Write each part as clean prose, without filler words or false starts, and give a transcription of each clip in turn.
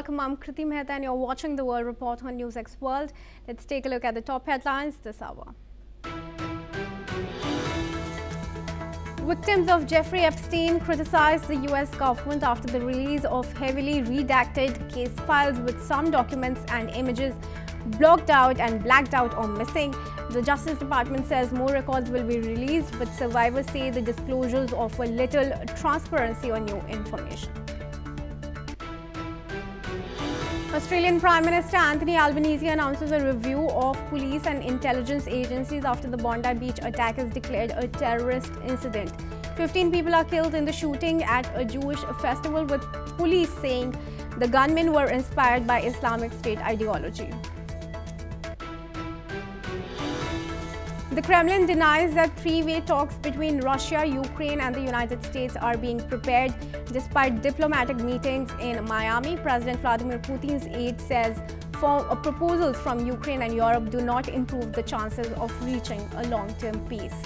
welcome. I'm Kriti Mehta and you're watching the World Report on NewsX World. Let's take a look at the top headlines this hour. Victims of Jeffrey Epstein criticized the US government after the release of heavily redacted case files with some documents and images blocked out and blacked out or missing. The Justice Department says more records will be released, but survivors say the disclosures offer little transparency or new information. Australian Prime Minister Anthony Albanese announces a review of police and intelligence agencies after the Bondi Beach attack is declared a terrorist incident. 15 people are killed in the shooting at a Jewish festival, with police saying the gunmen were inspired by Islamic State ideology. The Kremlin denies that three-way talks between Russia, Ukraine and the United States are being prepared despite diplomatic meetings in Miami. President Vladimir Putin's aide says proposals from Ukraine and Europe do not improve the chances of reaching a long-term peace.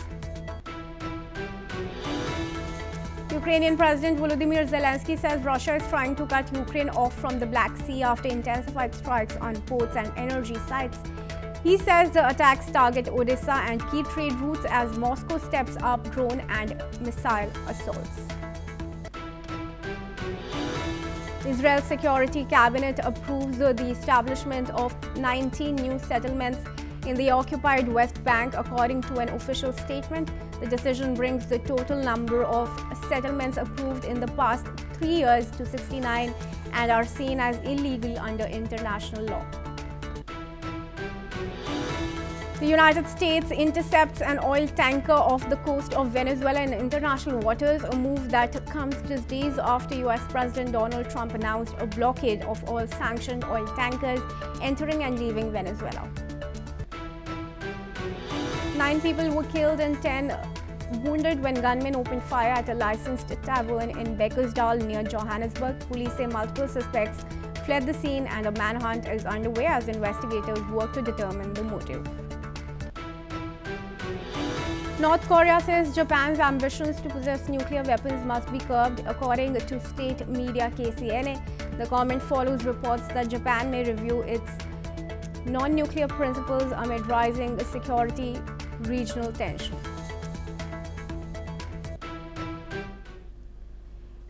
Ukrainian President Volodymyr Zelensky says Russia is trying to cut Ukraine off from the Black Sea after intensified strikes on ports and energy sites. He says the attacks target Odessa and key trade routes as Moscow steps up drone and missile assaults. Israel's Security Cabinet approves the establishment of 19 new settlements in the occupied West Bank, according to an official statement. The decision brings the total number of settlements approved in the past 3 years to 69 and are seen as illegal under international law. The United States intercepts an oil tanker off the coast of Venezuela in international waters, a move that comes just days after US President Donald Trump announced a blockade of all sanctioned oil tankers entering and leaving Venezuela. 9 people were killed and 10 wounded when gunmen opened fire at a licensed tavern in Beckersdale near Johannesburg. Police say multiple suspects fled the scene and a manhunt is underway as investigators work to determine the motive. North Korea says Japan's ambitions to possess nuclear weapons must be curbed, according to state media KCNA. The comment follows reports that Japan may review its non-nuclear principles amid rising security regional tension.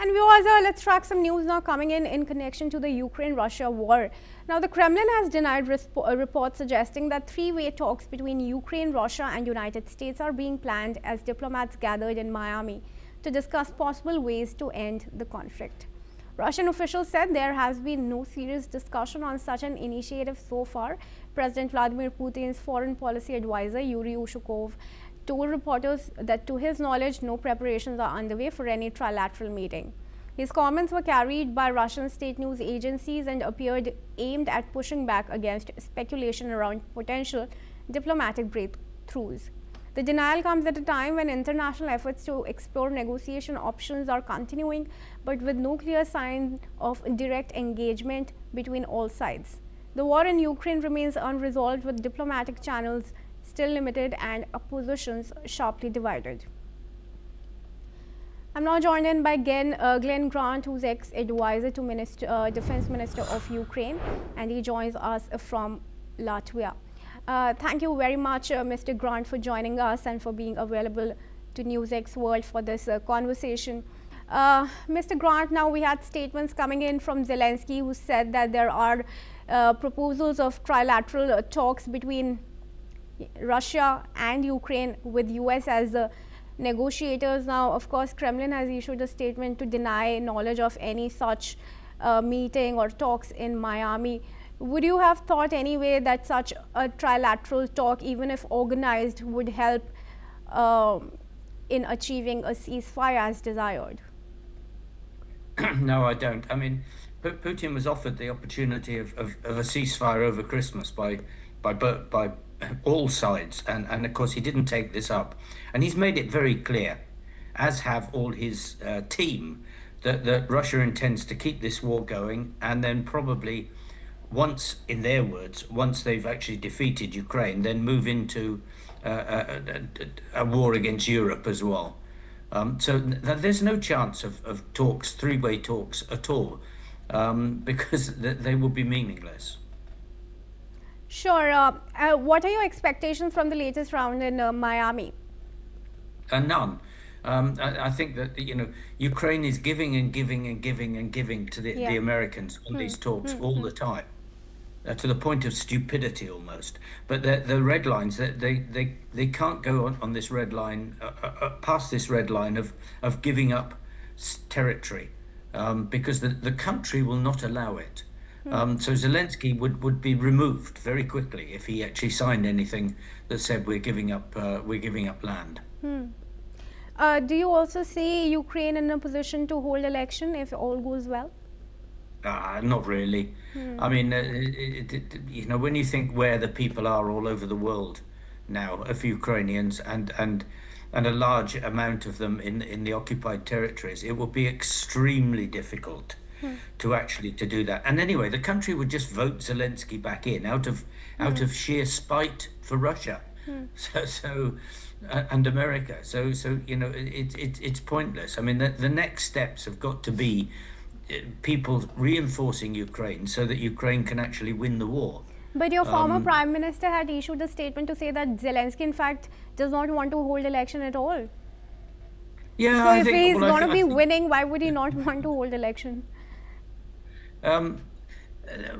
And viewers, let's track some news now coming in connection to the Ukraine-Russia war. Now, the Kremlin has denied reports suggesting that three-way talks between Ukraine, Russia and United States are being planned as diplomats gathered in Miami to discuss possible ways to end the conflict. Russian officials said there has been no serious discussion on such an initiative so far. President Vladimir Putin's foreign policy advisor, Yuri Ushakov, told reporters that to his knowledge, no preparations are underway for any trilateral meeting. His comments were carried by Russian state news agencies and appeared aimed at pushing back against speculation around potential diplomatic breakthroughs. The denial comes at a time when international efforts to explore negotiation options are continuing, but with no clear sign of direct engagement between all sides. The war in Ukraine remains unresolved, with diplomatic channels still limited and positions sharply divided. I'm now joined in by Glenn Grant, who's ex-advisor to Defense Minister of Ukraine, and he joins us from Latvia. Thank you very much, Mr. Grant, for joining us and for being available to NewsX World for this conversation. Mr. Grant, now we had statements coming in from Zelensky, who said that there are proposals of trilateral talks between Russia and Ukraine with US as the negotiators. Now, of course, Kremlin has issued a statement to deny knowledge of any such meeting or talks in Miami. Would you have thought anyway that such a trilateral talk, even if organized, would help in achieving a ceasefire as desired? No, I don't. I mean, Putin was offered the opportunity of a ceasefire over Christmas by all sides, and of course he didn't take this up. And he's made it very clear, as have all his team, that Russia intends to keep this war going, and then probably once, in their words, once they've actually defeated Ukraine, then move into a war against Europe as well. So there's no chance of talks, three-way talks at all. because they will be meaningless. Sure. What are your expectations from the latest round in Miami? None. I think that Ukraine is giving and giving and giving and giving to the Yeah. Americans on these talks all the time, to the point of stupidity almost. But the red lines, they can't go on this red line, past this red line of giving up territory, because the country will not allow it. So Zelensky would be removed very quickly if he actually signed anything that said we're giving up land. Do you also see Ukraine in a position to hold election if all goes well? Not really. I mean, when you think where the people are all over the world now of Ukrainians and a large amount of them in the occupied territories, it would be extremely difficult to do that. And anyway, the country would just vote Zelensky back in out of sheer spite for Russia. And America. So it's pointless. I mean, the next steps have got to be people reinforcing Ukraine so that Ukraine can actually win the war. But your former prime minister had issued a statement to say that Zelensky, in fact, does not want to hold election at all. Yeah, So if he's going to be winning, why would he not want to hold election?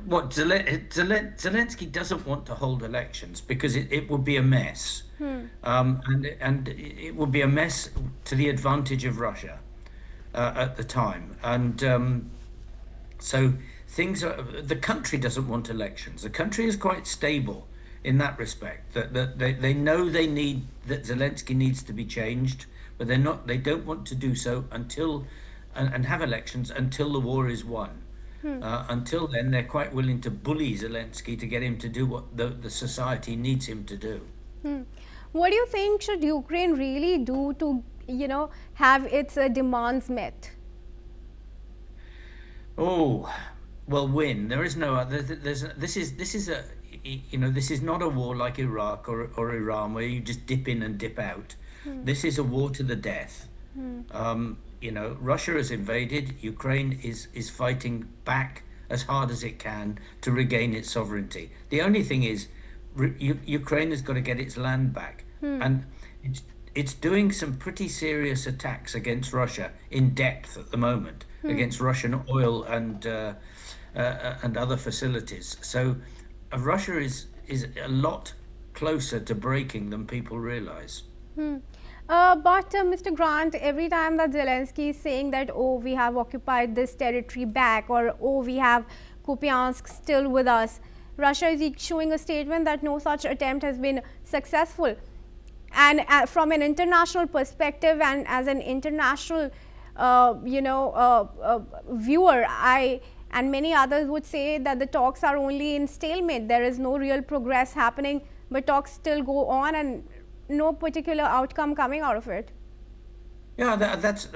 What Zelensky doesn't want to hold elections because it would be a mess, and it would be a mess to the advantage of Russia at the time, and so the country doesn't want elections. The country is quite stable in that respect. That they know that Zelensky needs to be changed, but they don't want to do so until and have elections until the war is won. Until then, they're quite willing to bully Zelensky to get him to do what the society needs him to do. What do you think should Ukraine really do to, have its demands met? Oh, well, win. There is no other. This is not a war like Iraq or Iran where you just dip in and dip out. This is a war to the death. Russia has invaded. Ukraine is fighting back as hard as it can to regain its sovereignty. The only thing is, Ukraine has got to get its land back, and it's doing some pretty serious attacks against Russia in depth at the moment, against Russian oil and other facilities. So Russia is a lot closer to breaking than people realize. But Mr. Grant, every time that Zelensky is saying that, oh, we have occupied this territory back, or oh, we have Kupiansk still with us, Russia is issuing a statement that no such attempt has been successful. And from an international perspective and as an international, viewer, I and many others would say that the talks are only in stalemate. There is no real progress happening, but talks still go on and no particular outcome coming out of it. Yeah, that's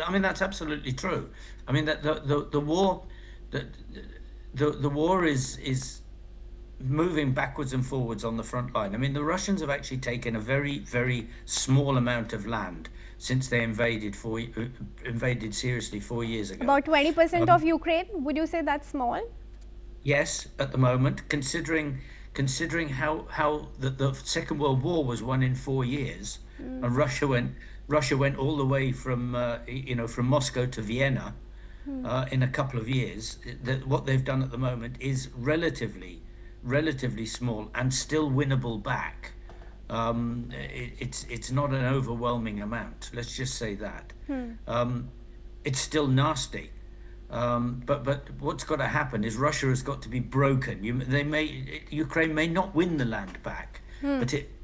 absolutely true. I mean that the war, the war is moving backwards and forwards on the front line. I mean, the Russians have actually taken a very, very small amount of land since they invaded seriously 4 years ago. About 20% of Ukraine. Would you say that's small? Yes, at the moment, considering how the Second World War was won in 4 years, and Russia went all the way from from Moscow to Vienna in a couple of years. What they've done at the moment is relatively small and still winnable back. It's not an overwhelming amount. Let's just say that. It's still nasty. But what's got to happen is Russia has got to be broken. Ukraine may not win the land back,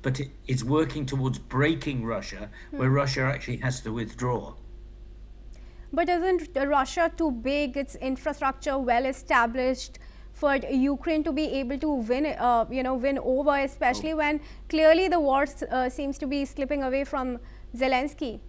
but it's working towards breaking Russia, where Russia actually has to withdraw. But isn't Russia too big? Its infrastructure well established for Ukraine to be able to win over, especially when clearly the war seems to be slipping away from Zelensky.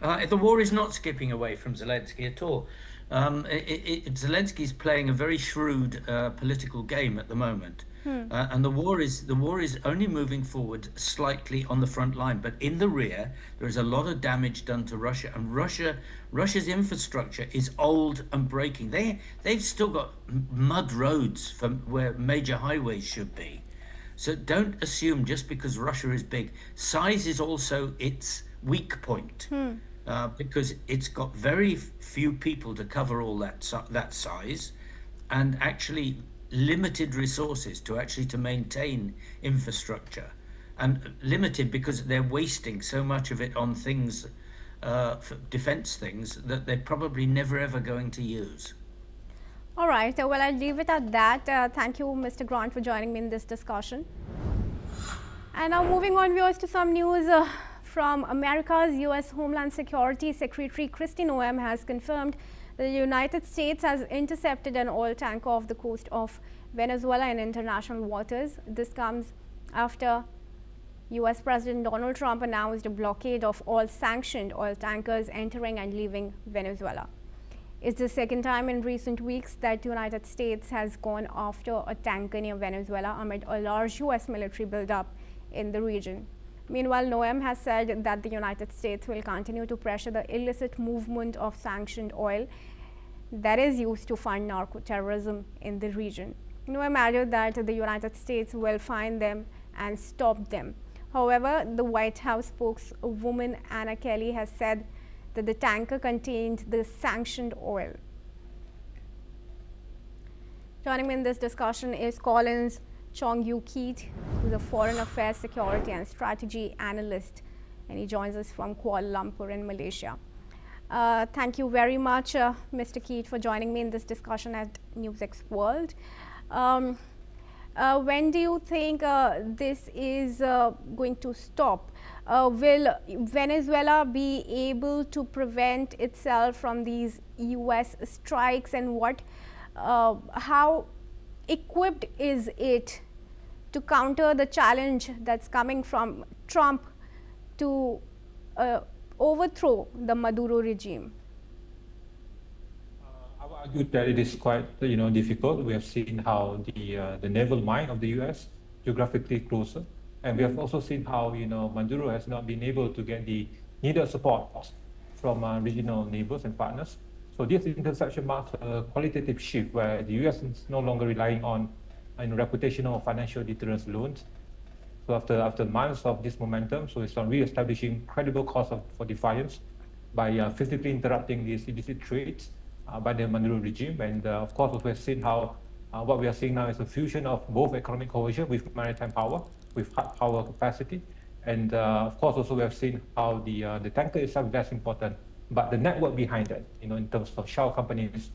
The war is not skipping away from Zelensky at all. Zelensky is playing a very shrewd political game at the moment. And the war is only moving forward slightly on the front line, but in the rear there is a lot of damage done to Russia, and Russia's infrastructure is old and breaking. They've still got mud roads from where major highways should be. So don't assume just because Russia is big. Size is also its weak point, because it's got very few people to cover all that size, and actually limited resources to maintain infrastructure, and limited because they're wasting so much of it on things, for defense things that they're probably never ever going to use. All right, well, I'll leave it at that. Thank you, Mr. Grant, for joining me in this discussion. And now moving on, viewers, to some news from America's U.S. Homeland Security Secretary Kristi Noem has confirmed that the United States has intercepted an oil tanker off the coast of Venezuela in international waters. This comes after U.S. President Donald Trump announced a blockade of all sanctioned oil tankers entering and leaving Venezuela. It's the second time in recent weeks that the United States has gone after a tanker near Venezuela amid a large U.S. military buildup in the region. Meanwhile, Noem has said that the United States will continue to pressure the illicit movement of sanctioned oil that is used to fund narco-terrorism in the region. Noem added that the United States will find them and stop them. However, the White House spokeswoman Anna Kelly has said that the tanker contained the sanctioned oil. Joining me in this discussion is Collins Chong-Yu-Keat, who's a foreign affairs, security and strategy analyst, and he joins us from Kuala Lumpur in Malaysia. Thank you very much, Mr. Keat, for joining me in this discussion at NewsX World. When do you think this is going to stop? Will Venezuela be able to prevent itself from these US strikes, and how equipped is it to counter the challenge that's coming from Trump to overthrow the Maduro regime? I would argue that it is quite, difficult. We have seen how the naval might of the U.S. geographically closer, and we have also seen how Maduro has not been able to get the needed support from regional neighbors and partners. So this interception marks a qualitative shift where the U.S. is no longer relying on reputational financial deterrence loans. So after months of this momentum, so it's on re-establishing credible cause for defiance by physically interrupting these illicit trades by the Maduro regime. And of course, we've seen how what we are seeing now is a fusion of both economic cohesion with maritime power, with hard power capacity. And of course, also we have seen how the tanker itself is less important, but the network behind it, in terms of shell companies,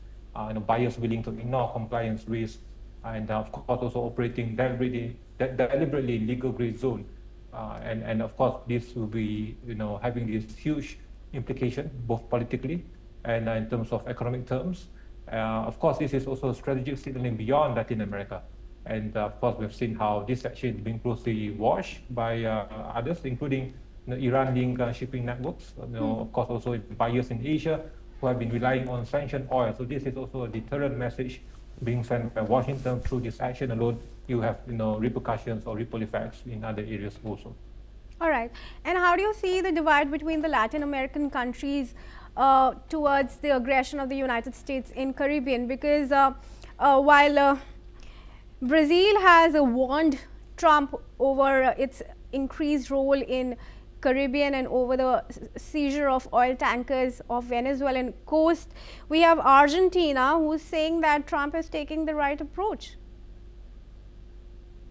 buyers willing to ignore compliance risks, and of course also operating deliberately legal gray zone. And of course, this will be, having this huge implication, both politically and in terms of economic terms. Of course, this is also strategic signaling beyond Latin America. And of course, we've seen how this action is being closely watched by others, including Iran-linked shipping networks. Of course, also buyers in Asia who have been relying on sanctioned oil. So this is also a deterrent message being sent by Washington. Through this action alone, you have repercussions or ripple effects in other areas also. All right. And how do you see the divide between the Latin American countries towards the aggression of the United States in Caribbean? Because while Brazil has warned Trump over its increased role in Caribbean and over the seizure of oil tankers off Venezuelan coast, we have Argentina who's saying that Trump is taking the right approach.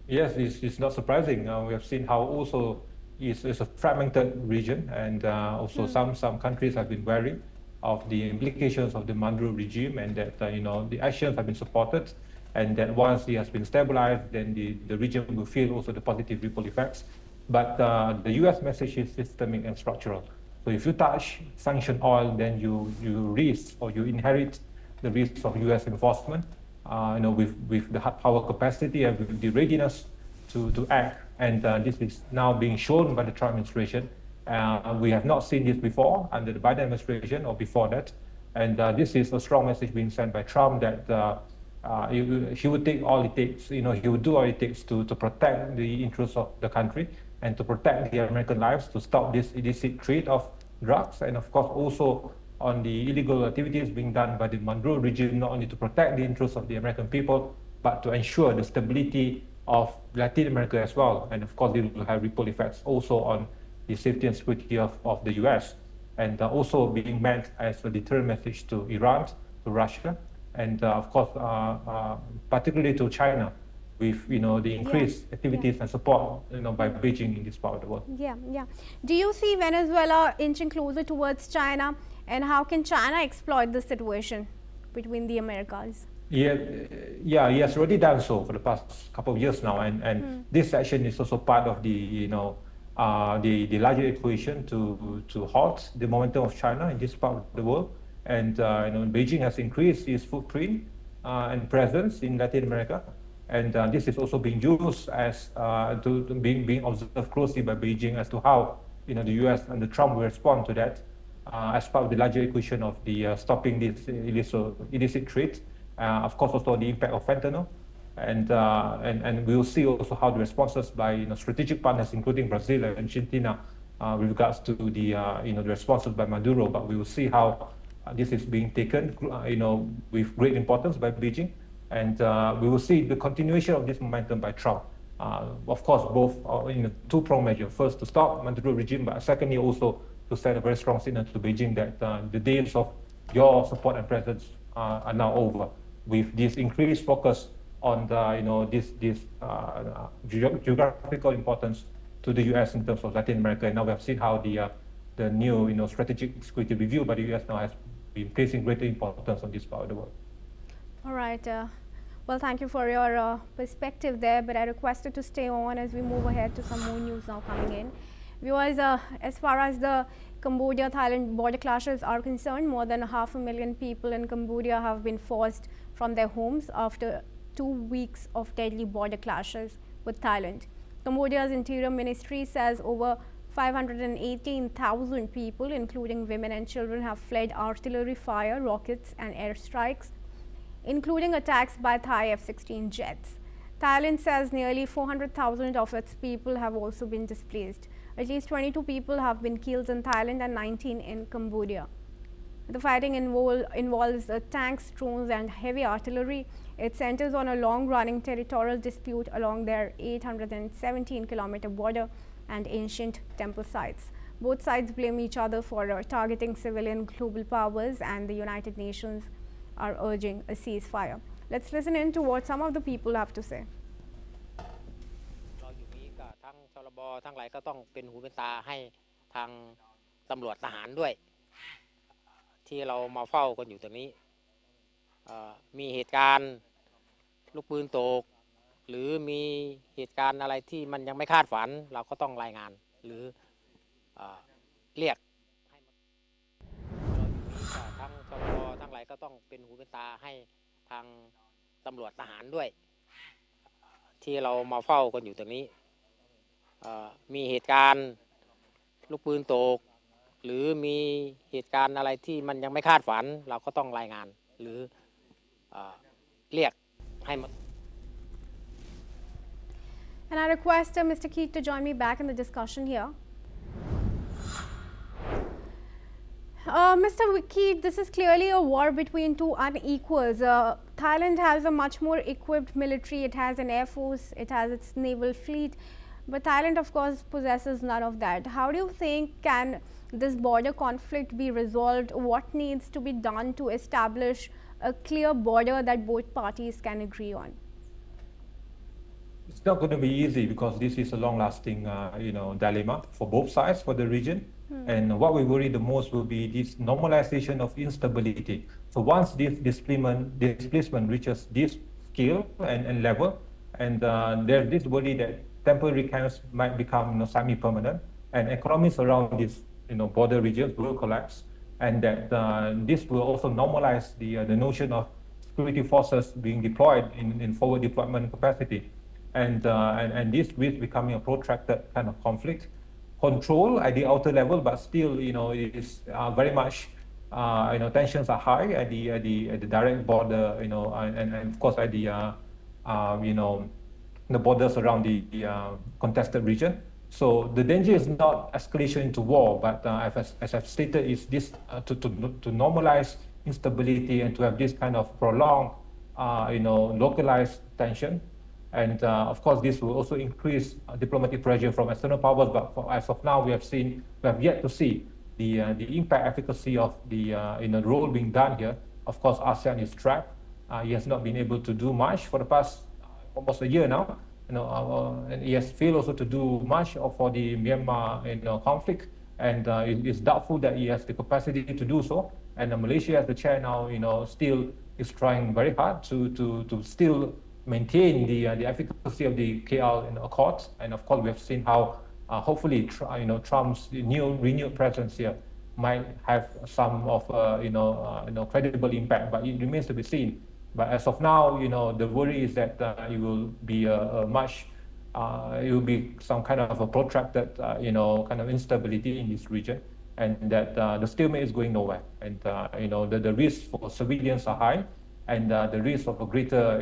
Yes, it's not surprising. We have seen how also it's a fragmented region, and also some countries have been wary of the implications of the Maduro regime, and that the actions have been supported, and that once it has been stabilized, then the region will feel also the positive ripple effects. But the U.S. message is systemic and structural. So if you touch sanctioned oil, then you risk, or you inherit the risks of U.S. enforcement, with the hard power capacity and with the readiness to act. And this is now being shown by the Trump administration. We have not seen this before under the Biden administration or before that. And this is a strong message being sent by Trump that he would take all it takes, he would do all it takes to protect the interests of the country and to protect the American lives, to stop this illicit trade of drugs, and of course also on the illegal activities being done by the Maduro regime, not only to protect the interests of the American people, but to ensure the stability of Latin America as well. And of course, it will have ripple effects also on the safety and security of the US, and also being meant as a deterrent message to Iran, to Russia, and of course, particularly to China, with the increased activities and support by Beijing in this part of the world. Yeah. Do you see Venezuela inching closer towards China, and how can China exploit the situation between the Americas? Yeah, he has already done so for the past couple of years now, and this action is also part of the the larger equation to halt the momentum of China in this part of the world. And Beijing has increased its footprint and presence in Latin America, and this is also being used as being observed closely by Beijing as to how the US and Trump will respond to that as part of the larger equation of the stopping this illicit trade. Of course, also the impact of fentanyl, and we will see also how the responses by strategic partners, including Brazil and Argentina, with regards to the the responses by Maduro. But we will see how this is being taken, with great importance by Beijing, and we will see the continuation of this momentum by Trump. Of course, both in a two-pronged measure: first, to stop Maduro regime, but secondly, also to send a very strong signal to Beijing that the days of your support and presence are now over, with this increased focus on the this geographical importance to the US in terms of Latin America. And now we have seen how the new strategic security review by the US now has been placing greater importance on this part of the world. All right. Well, thank you for your perspective there, but I request you to stay on as we move ahead to some more news now coming in. Viewers, as far as the Cambodia-Thailand border clashes are concerned, more than 500,000 people in Cambodia have been forced from their homes after 2 weeks of deadly border clashes with Thailand. Cambodia's Interior Ministry says over 518,000 people, including women and children, have fled artillery fire, rockets and airstrikes, including attacks by Thai F-16 jets. Thailand says nearly 400,000 of its people have also been displaced. At least 22 people have been killed in Thailand and 19 in Cambodia. The fighting involves tanks, drones and heavy artillery. It centers on a long-running territorial dispute along their 817-kilometer border and ancient temple sites. Both sides blame each other for targeting civilian global powers, and the United Nations are urging a ceasefire. Let's listen in to what some of the people have to say. ทั้งชลบทั้งหลายก็ต้องเป็นหูเป็นตาให้ทางตำรวจทหารด้วยที่เรามาเฝ้ากันอยู่ตรงนี้มีเหตุการณ์ลูกปืนตกหรือมีเหตุการณ์อะไรที่มันยังไม่คาดฝันเราก็ต้องรายงานหรือเรียกให้ทั้งชลบทั้งหลายก็ต้องเป็นหูเป็นตาให้ทางตำรวจทหารด้วยที่เรามาเฝ้ากันอยู่ตรงนี้มีเหตุการณ์ลูกปืนตกหรือมีเหตุการณ์อะไรที่มันยังไม่คาดฝันเราก็ต้องรายงานหรือเรียกให้มา And I request Mr. Keith to join me back in the discussion here. Mr. Keith, this is clearly a war between two unequals. Thailand has a much more equipped military. It has an air force, it has its naval fleet. But Thailand, of course, possesses none of that. How do you think can this border conflict be resolved? What needs to be done to establish a clear border that both parties can agree on? It's not going to be easy because this is a long-lasting, dilemma for both sides, for the region. And what we worry the most will be this normalization of instability. So once this displacement reaches this scale and level, and there's this worry that temporary camps might become semi-permanent, and economies around these border regions will collapse, and that this will also normalize the notion of security forces being deployed in forward deployment capacity, and this risk becoming a protracted kind of conflict. Control at the outer level, but still it is very much tensions are high at the direct border, and of course at the borders around the contested region. So the danger is not escalation into war, but as I've stated, is this to normalize instability and to have this kind of prolonged, localized tension. And of course, this will also increase diplomatic pressure from external powers. But as of now, we have yet to see the impact efficacy of the role being done here. Of course, ASEAN is trapped. He has not been able to do much for the past almost a year now. And he has failed also to do much for the Myanmar conflict, and it's doubtful that he has the capacity to do so. And Malaysia, as the chair now, still is trying very hard to still maintain the efficacy of the KL Accords. And of course, we have seen how hopefully Trump's renewed presence here might have some of credible impact, but it remains to be seen. But as of now, the worry is that it will be it will be some kind of a protracted, kind of instability in this region, and that the stalemate is going nowhere. And the risks for civilians are high, and the risk of a greater,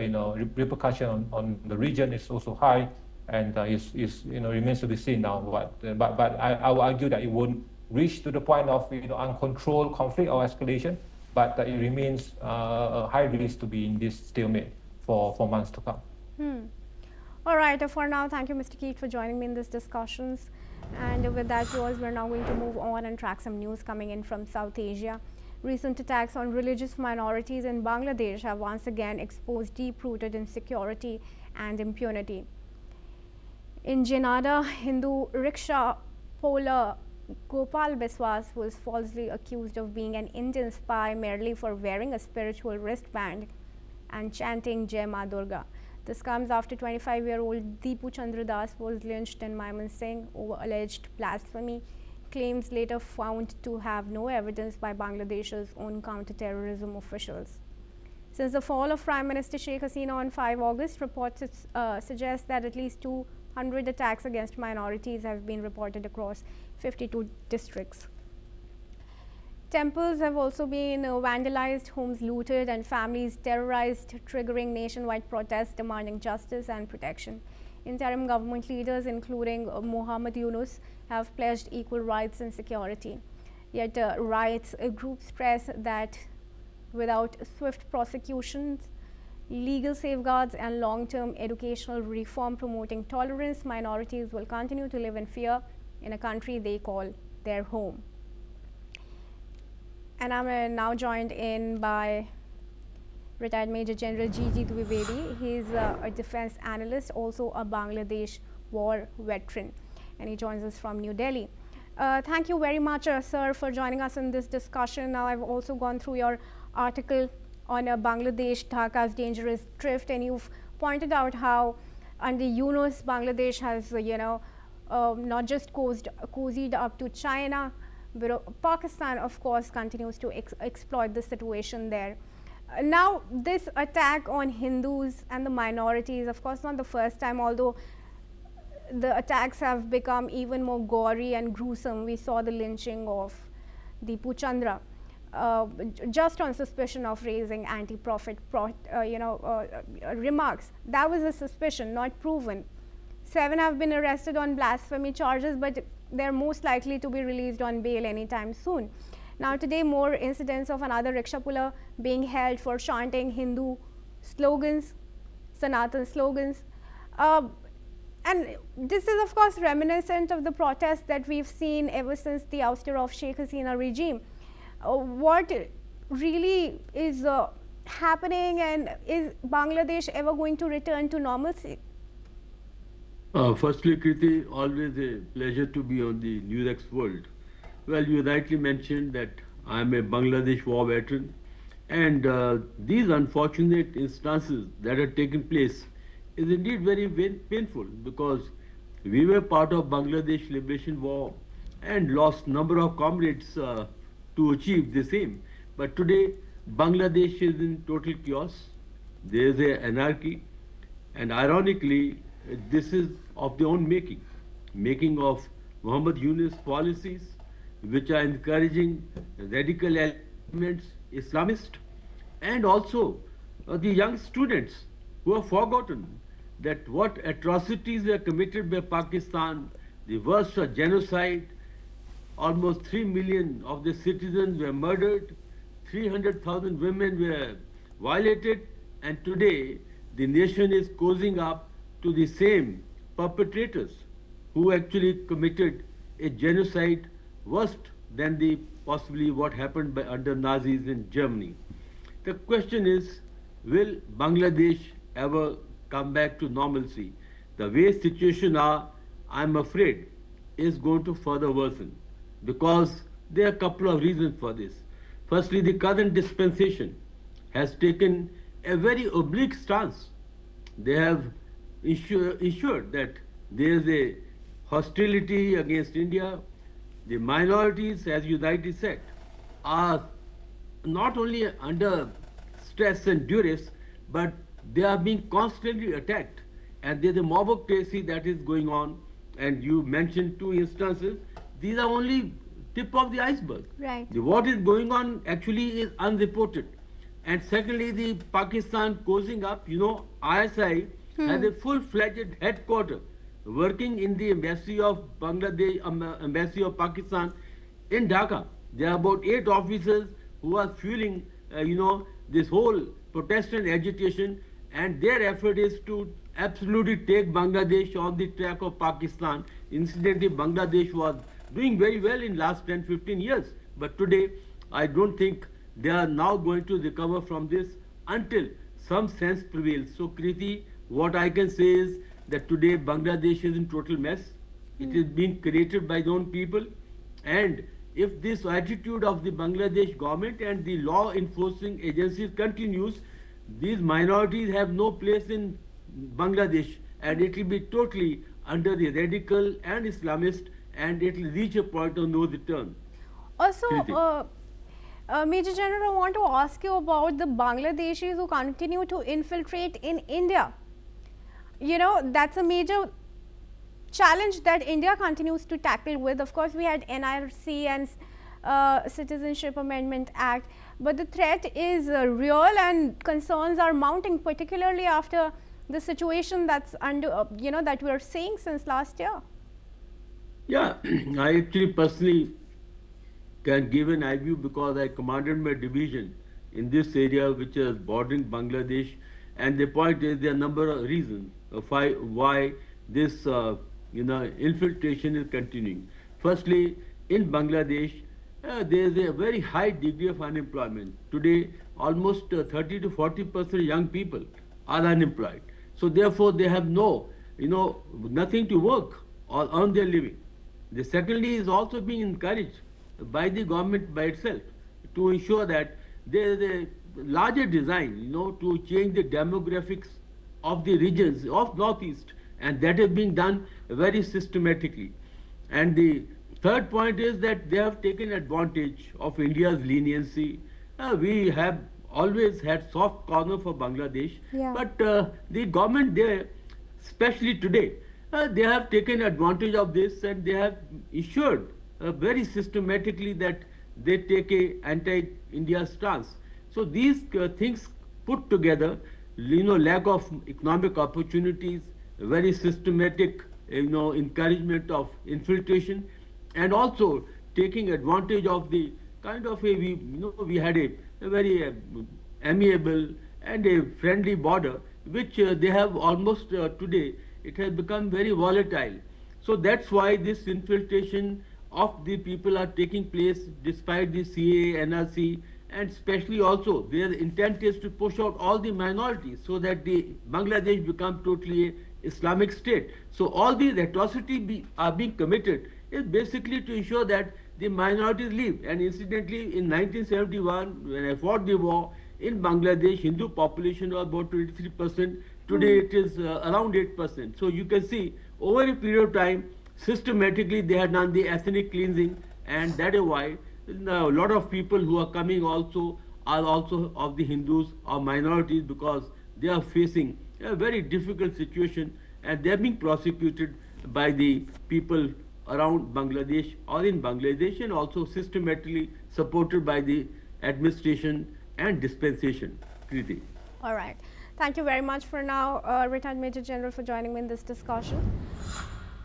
repercussion on the region is also high, and remains to be seen now. But I will argue that it won't reach to the point of uncontrolled conflict or escalation, but it remains a high risk to be in this stalemate for months to come. All right, for now, thank you, Mr. Keat, for joining me in this discussions. And with that, viewers, we're now going to move on and track some news coming in from South Asia. Recent attacks on religious minorities in Bangladesh have once again exposed deep-rooted insecurity and impunity. In Janada, Hindu rickshaw puller Gopal Biswas was falsely accused of being an Indian spy merely for wearing a spiritual wristband and chanting Jai Ma Durga. This comes after 25-year-old Deepu Chandra Das was lynched in Mymensingh over alleged blasphemy, claims later found to have no evidence by Bangladesh's own counter-terrorism officials. Since the fall of Prime Minister Sheikh Hasina on 5 August, reports suggest that at least 200 attacks against minorities have been reported across 52 districts. Temples have also been vandalized, homes looted, and families terrorized, triggering nationwide protests demanding justice and protection. Interim government leaders, including Mohamed Yunus, have pledged equal rights and security. Yet rights groups stress that without swift prosecutions, legal safeguards, and long-term educational reform promoting tolerance, minorities will continue to live in fear in a country they call their home. And I'm now joined in by retired Major General Gigi Dwivedi. He's a defense analyst, also a Bangladesh war veteran, and he joins us from New Delhi. Thank you very much, sir, for joining us in this discussion. Now, I've also gone through your article on Bangladesh, Dhaka's dangerous drift, and you've pointed out how under Yunus, Bangladesh has, not just cozied up to China, but Pakistan, of course, continues to exploit the situation there. Now, this attack on Hindus and the minorities, of course, not the first time, although the attacks have become even more gory and gruesome. We saw the lynching of Deepu Chandra just on suspicion of raising anti-prophet remarks. That was a suspicion, not proven. 7 have been arrested on blasphemy charges, but they're most likely to be released on bail anytime soon. Now, today, more incidents of another rickshaw puller being held for chanting Hindu slogans, Sanatan slogans. And this is, of course, reminiscent of the protests that we've seen ever since the ouster of Sheikh Hasina regime. What really is happening, and is Bangladesh ever going to return to normalcy? Firstly, Kriti, always a pleasure to be on the NewsX World. Well, you rightly mentioned that I'm a Bangladesh war veteran, and these unfortunate instances that have taken place is indeed very painful, because we were part of Bangladesh Liberation War and lost number of comrades to achieve the same. But today, Bangladesh is in total chaos. There is an anarchy, and ironically, this is of their own making of Mohamed Yunus policies, which are encouraging radical Islamist, and also the young students who have forgotten that what atrocities were committed by Pakistan, the worst genocide, almost 3 million of the citizens were murdered, 300,000 women were violated, and today the nation is cozying up to the same perpetrators who actually committed a genocide worse than the possibly what happened by under Nazis in Germany. The question is, will Bangladesh ever come back to normalcy? The way situation are, I'm afraid, is going to further worsen because there are a couple of reasons for this. Firstly, the current dispensation has taken a very oblique stance. They have ensured that there is a hostility against India. The minorities, as you rightly said, are not only under stress and duress, but they are being constantly attacked. And there's a mobocracy that is going on. And you mentioned two instances. These are only tip of the iceberg. Right. What is going on actually is unreported. And secondly, the Pakistan cozying up, ISI has a full-fledged headquarters working in the embassy of Bangladesh, embassy of Pakistan in Dhaka. There are about 8 officers who are fueling, this whole protest and agitation, and their effort is to absolutely take Bangladesh on the track of Pakistan. Incidentally, Bangladesh was doing very well in last 10-15 years, but today I don't think they are now going to recover from this until some sense prevails. So Kriti, what I can say is that today Bangladesh is in total mess. It is being created by their own people, and if this attitude of the Bangladesh government and the law enforcing agencies continues, these minorities have no place in Bangladesh, and it will be totally under the radical and Islamist, and it will reach a point of no return. Also, Kriti. Major General, I want to ask you about the Bangladeshis who continue to infiltrate in India. That's a major challenge that India continues to tackle with. Of course, we had NRC and Citizenship Amendment Act, but the threat is real and concerns are mounting, particularly after the situation that's under, that we are seeing since last year. Yeah, I actually personally can give an eye view because I commanded my division in this area which is bordering Bangladesh, and the point is there are a number of reasons of why this infiltration is continuing. Firstly, in Bangladesh, there is a very high degree of unemployment. Today, almost 30 to 40% young people are unemployed. So therefore, they have nothing to work or earn their living. The secondly is also being encouraged by the government by itself to ensure that there is a larger design, to change the demographics of the regions of Northeast, and that is being done very systematically. And the third point is that they have taken advantage of India's leniency. We have always had soft corner for Bangladesh, but the government there, especially today, they have taken advantage of this, and they have ensured very systematically that they take a anti-India stance. So these things put together, lack of economic opportunities, very systematic, encouragement of infiltration, and also taking advantage of the kind of we had a very amiable and a friendly border, which they have almost today, it has become very volatile. So that's why this infiltration of the people are taking place despite the CA, NRC, and especially also their intent is to push out all the minorities so that the Bangladesh become totally a Islamic state. So all these atrocities are being committed is basically to ensure that the minorities leave. And incidentally, in 1971, when I fought the war, in Bangladesh, Hindu population was about 23%. Today it is around 8%. So you can see, over a period of time, systematically they have done the ethnic cleansing, and that is why a lot of people who are coming also are also of the Hindus or minorities, because they are facing a very difficult situation and they are being prosecuted by the people around Bangladesh or in Bangladesh, and also systematically supported by the administration and dispensation. Kriti. All right. Thank you very much for now, retired Major General, for joining me in this discussion.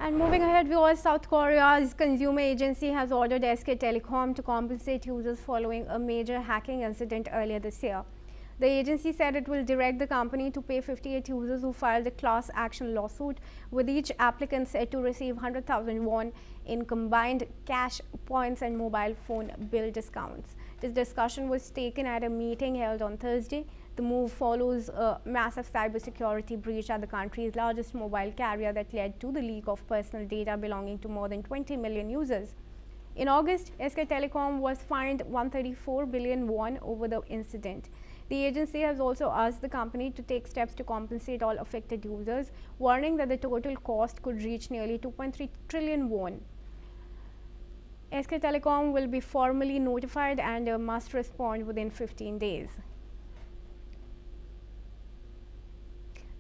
And moving ahead, viewers, South Korea's consumer agency has ordered SK Telecom to compensate users following a major hacking incident earlier this year. The agency said it will direct the company to pay 58 users who filed a class action lawsuit, with each applicant said to receive 100,000 won in combined cash, points and mobile phone bill discounts. This discussion was taken at a meeting held on Thursday. The move follows a massive cybersecurity breach at the country's largest mobile carrier that led to the leak of personal data belonging to more than 20 million users. In August, SK Telecom was fined 134 billion won over the incident. The agency has also asked the company to take steps to compensate all affected users, warning that the total cost could reach nearly 2.3 trillion won. SK Telecom will be formally notified and must respond within 15 days.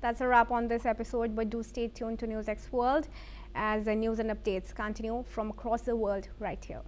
That's a wrap on this episode, but do stay tuned to NewsX World as the news and updates continue from across the world right here.